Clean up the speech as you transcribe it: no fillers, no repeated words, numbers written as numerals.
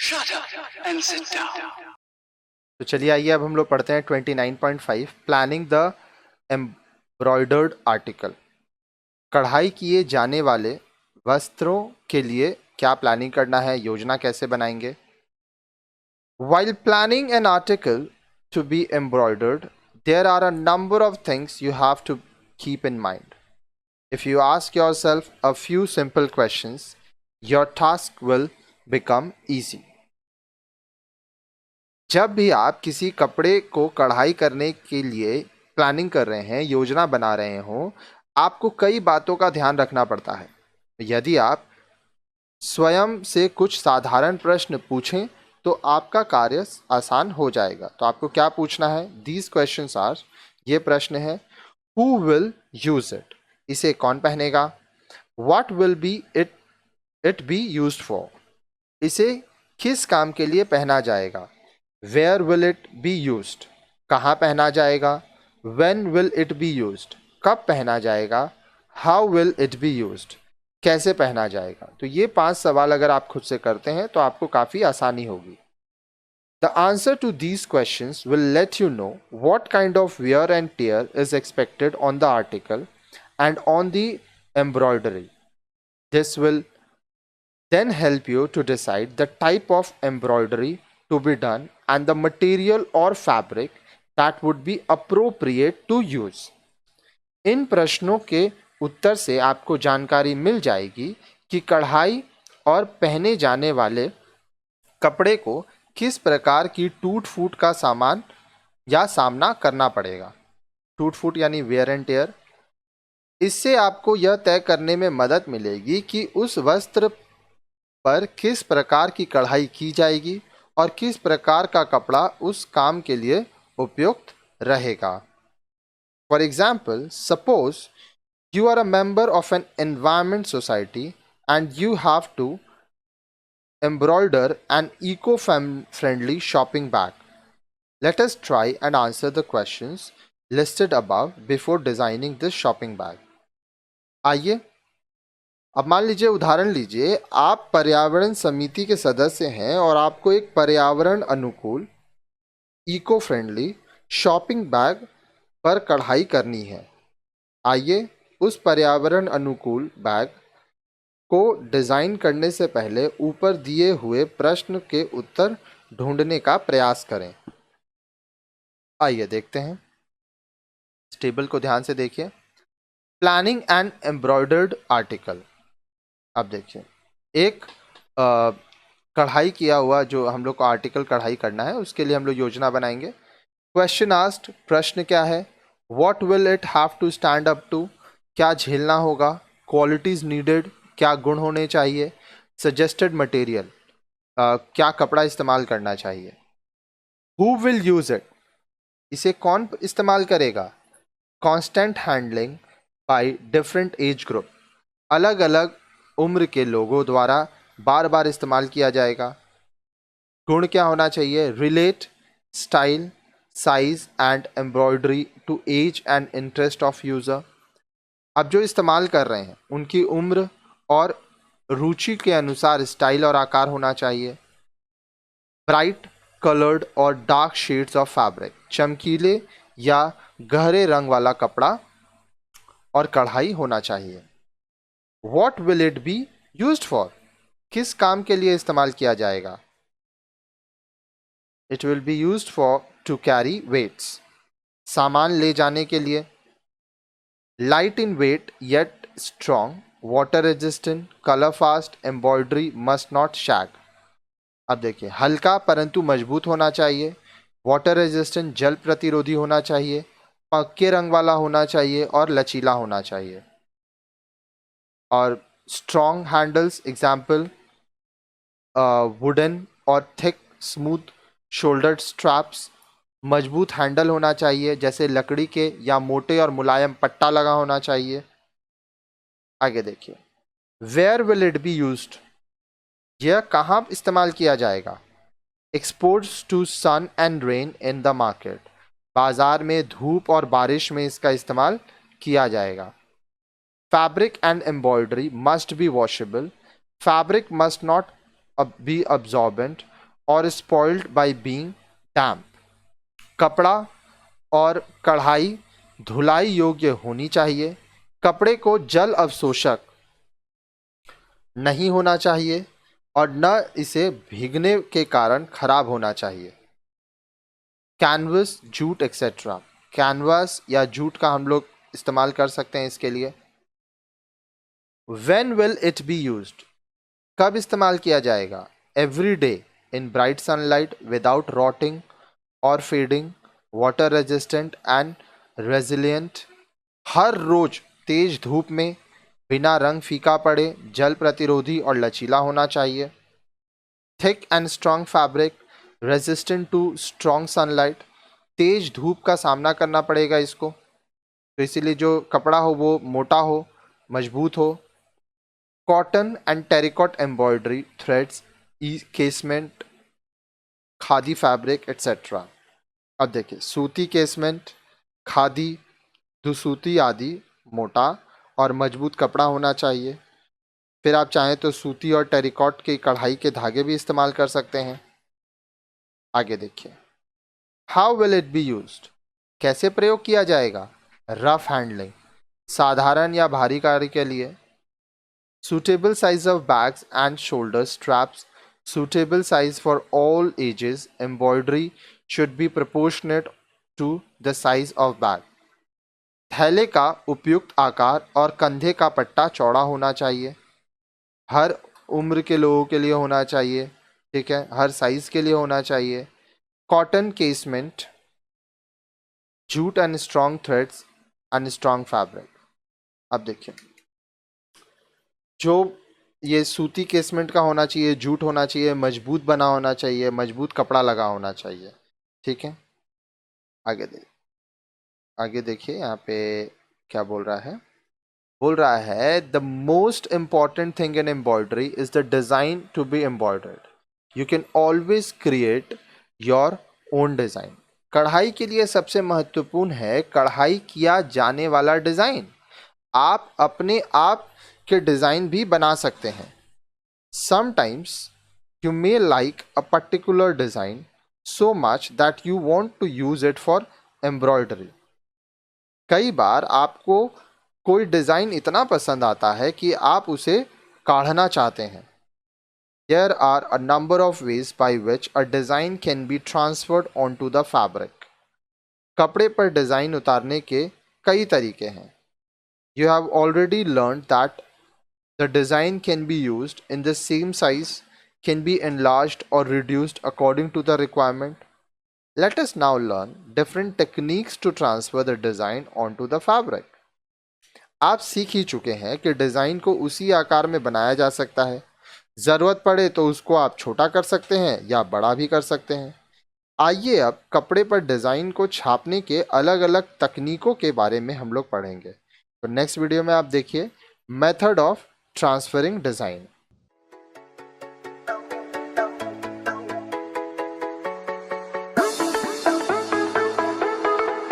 Shut up and sit down. तो चलिए आइए अब हम लोग पढ़ते हैं 29.5 प्लानिंग द एम्ब्रॉयडर्ड आर्टिकल। कढ़ाई किए जाने वाले वस्त्रों के लिए क्या प्लानिंग करना है, योजना कैसे बनाएंगे। While planning an article to be embroidered, there are a number of things you have to keep in mind. If you ask yourself a few simple questions, your task will become easy. जब भी आप किसी कपड़े को कढ़ाई करने के लिए प्लानिंग कर रहे हैं, योजना बना रहे हो, आपको कई बातों का ध्यान रखना पड़ता है। यदि आप स्वयं से कुछ साधारण प्रश्न पूछें तो आपका कार्य आसान हो जाएगा। तो आपको क्या पूछना है? दीज क्वेश्चंस आर, ये प्रश्न है, हु विल यूज इट, इसे कौन पहनेगा। What will be it be used for, इसे किस काम के लिए पहना जाएगा। Where will it be used, कहाँ पहना जाएगा। When will it be used, कब पहना जाएगा। How will it be used, कैसे पहना जाएगा। तो ये 5 सवाल अगर आप खुद से करते हैं तो आपको काफ़ी आसानी होगी। The answer to these questions will let you know what kind of wear and tear is expected on the article and on the embroidery. This will then help you to decide the type of embroidery to be done and the material or fabric that would be appropriate to use. इन प्रश्नों के उत्तर से आपको जानकारी मिल जाएगी कि कढ़ाई और पहने जाने वाले कपड़े को किस प्रकार की टूट फूट का सामान या सामना करना पड़ेगा। टूट फूट यानी वेयर एंड टेयर। इससे आपको यह तय करने में मदद मिलेगी कि उस वस्त्र पर किस प्रकार की कढ़ाई की जाएगी और किस प्रकार का कपड़ा उस काम के लिए उपयुक्त रहेगा। For example, suppose you are a member of an environment society and you have to embroider an eco-friendly shopping bag. Let us try and answer the questions listed above before designing this shopping bag. आइए अब मान लीजिए, उदाहरण लीजिए, आप पर्यावरण समिति के सदस्य हैं और आपको एक पर्यावरण अनुकूल इको फ्रेंडली शॉपिंग बैग पर कढ़ाई करनी है। आइए उस पर्यावरण अनुकूल बैग को डिज़ाइन करने से पहले ऊपर दिए हुए प्रश्न के उत्तर ढूंढने का प्रयास करें। आइए देखते हैं, इस टेबल को ध्यान से देखिए। Planning an embroidered article. अब देखिए, एक कढ़ाई किया हुआ जो हम लोग को आर्टिकल कढ़ाई करना है, उसके लिए हम लोग योजना बनाएंगे। क्वेश्चन आस्क्ड, प्रश्न क्या है। What will it have to stand up to, क्या झेलना होगा। क्वालिटीज नीडेड, क्या गुण होने चाहिए। सजेस्टेड मटेरियल, क्या कपड़ा इस्तेमाल करना चाहिए। हु विल यूज इट, इसे कौन इस्तेमाल करेगा। Constant handling by different age group, अलग अलग उम्र के लोगों द्वारा बार बार इस्तेमाल किया जाएगा। गुण क्या होना चाहिए। Relate style, size and embroidery to age and interest of user. अब जो इस्तेमाल कर रहे हैं उनकी उम्र और रुचि के अनुसार स्टाइल और आकार होना चाहिए। ब्राइट कलर्ड और डार्क शेड्स ऑफ फैब्रिक, चमकीले या गहरे रंग वाला कपड़ा और कढ़ाई होना चाहिए। What will it be used for, किस काम के लिए इस्तेमाल किया जाएगा। It will be used for to carry weights, सामान ले जाने के लिए। Light in weight yet strong, water resistant, color fast, embroidery must not shag। अब देखिए, हल्का परंतु मजबूत होना चाहिए। वाटर रेजिस्टेंट, जल प्रतिरोधी होना चाहिए। पक्के रंग वाला होना चाहिए और लचीला होना चाहिए। और स्ट्रॉन्ग हैंडल्स, एग्जाम्पल वुडन और थिक स्मूथ शोल्डर्ड स्ट्रैप्स, मजबूत हैंडल होना चाहिए जैसे लकड़ी के, या मोटे और मुलायम पट्टा लगा होना चाहिए। आगे देखिए, where will it be used, यह कहाँ इस्तेमाल किया जाएगा। Exposed to sun and rain in the market, बाजार में धूप और बारिश में इसका इस्तेमाल किया जाएगा। Fabric and embroidery must be washable. Fabric must not be absorbent. और स्पॉइल्ड बाय बीइंग डैम्प। कपड़ा और कढ़ाई धुलाई योग्य होनी चाहिए। कपड़े को जल अवशोषक नहीं होना चाहिए और न इसे भीगने के कारण खराब होना चाहिए। Canvas, jute etcetera. कैनवास या जूट का हम लोग इस्तेमाल कर सकते हैं इसके लिए। When will it be used? कब इस्तेमाल किया जाएगा? Every day in bright sunlight without rotting or fading, water resistant and resilient। हर रोज तेज धूप में बिना रंग फीका पड़े, जल प्रतिरोधी और लचीला होना चाहिए। Thick and strong fabric resistant to strong sunlight. तेज धूप का सामना करना पड़ेगा इसको, तो इसीलिए जो कपड़ा हो वो मोटा हो, मजबूत हो। Cotton and terricot embroidery threads, casement, khadi fabric etcetera. अब देखिए, सूती केसमेंट, खादी, दुसूती आदि मोटा और मजबूत कपड़ा होना चाहिए। फिर आप चाहें तो सूती और टेरिकॉट की कढ़ाई के धागे भी इस्तेमाल कर सकते हैं। आगे देखिए, how will it be used? कैसे प्रयोग किया जाएगा? रफ हैंडलिंग, साधारण या भारी कार्य के लिए। Suitable size of bags and shoulder straps, suitable size for all ages. Embroidery should be proportionate to the size of bag. थैले का उपयुक्त आकार और कंधे का पट्टा चौड़ा होना चाहिए। हर उम्र के लोगों के लिए होना चाहिए, ठीक है, हर साइज के लिए होना चाहिए। Cotton casement, jute and strong threads and strong fabric. अब देखिए, जो ये सूती केसमेंट का होना चाहिए, जूट होना चाहिए, मजबूत बना होना चाहिए, मजबूत कपड़ा लगा होना चाहिए, ठीक है। आगे देखिए यहाँ पे क्या बोल रहा है the most important thing in embroidery is the design to be embroidered. You can always create your own design. कढ़ाई के लिए सबसे महत्वपूर्ण है कढ़ाई किया जाने वाला डिजाइन। आप अपने आप के डिजाइन भी बना सकते हैं। Sometimes you may like a particular design so much that you want to use it for embroidery। कई बार आपको कोई डिज़ाइन इतना पसंद आता है कि आप उसे काढ़ना चाहते हैं। There are a number of ways by which a design can be transferred onto the fabric। कपड़े पर डिज़ाइन उतारने के कई तरीके हैं। You have already learned that the design can be used in the same size, can be enlarged or reduced according to the requirement। Let us now learn different techniques to transfer the design onto the fabric। आप सीख ही चुके हैं कि design को उसी आकार में बनाया जा सकता है। ज़रूरत पड़े तो उसको आप छोटा कर सकते हैं या बड़ा भी कर सकते हैं। आइए अब कपड़े पर डिज़ाइन को छापने के अलग अलग तकनीकों के बारे में हम लोग पढ़ेंगे। तो नेक्स्ट वीडियो में आप देखिए मेथड ऑफ ट्रांसफरिंग डिज़ाइन।